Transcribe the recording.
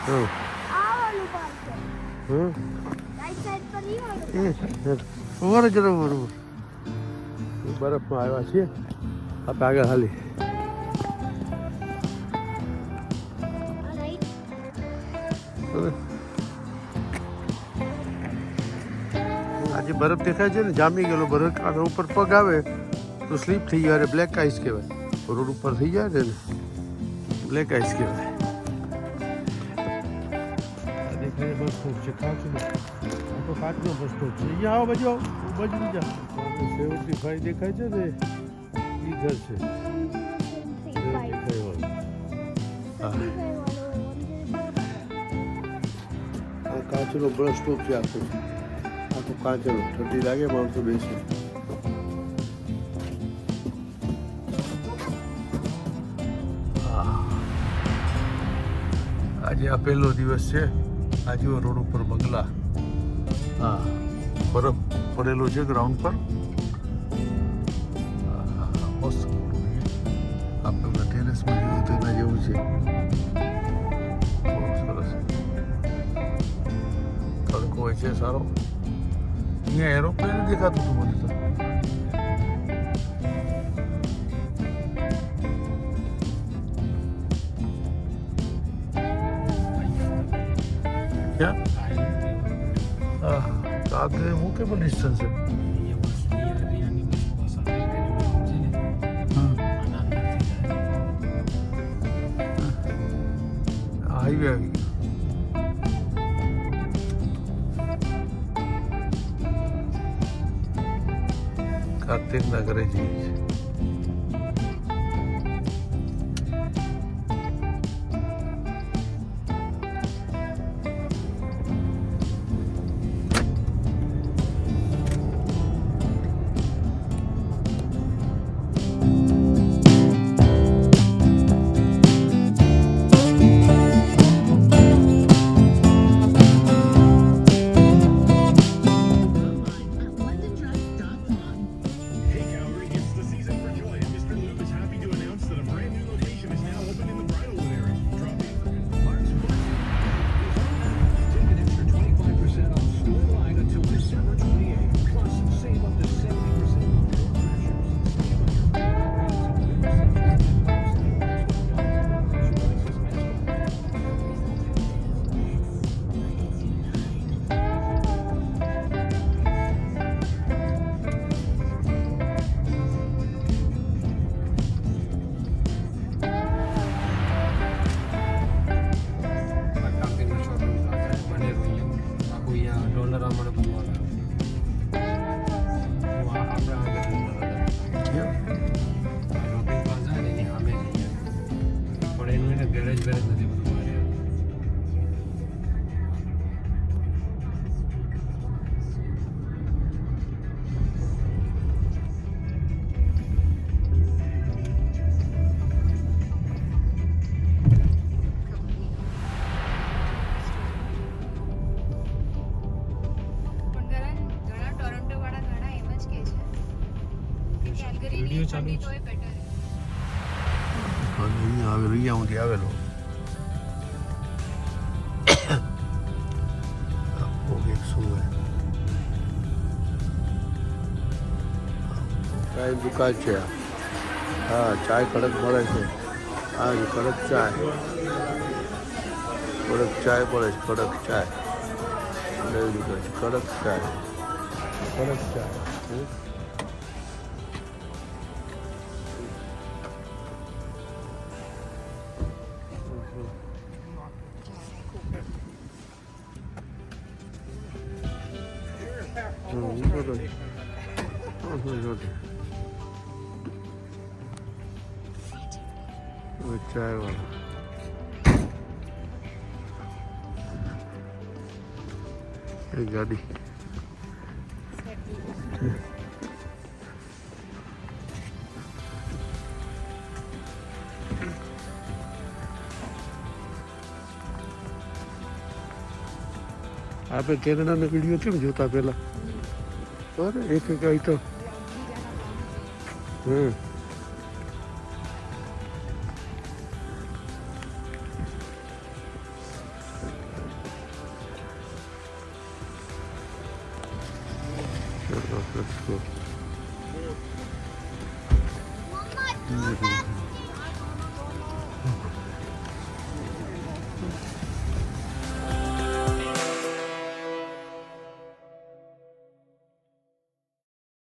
હા બરોબર જરા બરોબર બરફમાં આવ્યા છીએ આપણે આગળ હાલી આજે બરફ દેખાય છે ને જામી ગયેલો બરફ આગળ ઉપર પગ આવે તો સ્લીપ થઈ જાય બ્લેક આઈસ કહેવાય રોડ ઉપર થઈ જાય ને બ્લેક આઈસ કહેવાય આ દેખાય બસ સ્ટોપ છે કાચનો આ તો કાચનો બસ સ્ટોપ છે અહીંયા આવો બાજુ જા 75 દેખાય છે ને એ ઘર છે આ કાચનો બસ સ્ટોપ છે આખું આખું કાચનો ઠંડી લાગે માણસો બેસે આજે આ પહેલો દિવસ છે આજે રોડ ઉપર બંગલા હા બરફ પડેલો છે ગ્રાઉન્ડ પર મસ્ત આપણે ટેરેસમાં જેવું તેના જેવું છે બહુ સરસ તડકો હોય છે સારો અહીંયા એરોપ્લેન દેખાતું હતું મને તો क्या आगे वोकेबल डिस्टेंस है हाईवे आ गई कार्तिक नगरे जी વિડીયો ચાલુ છે અહીંયા આવેલો અહીંયા સુધી આવેલો ચાય દુકાન છે હા ચાય કડક મળે છે હા કડક ચાય મળે છે કડક ચાય કડક ચાય चाय वाला एक गाड़ी आप कैनेडा ने वीडियो केम जोता पहला और एक आई तो let's go. Mama, do that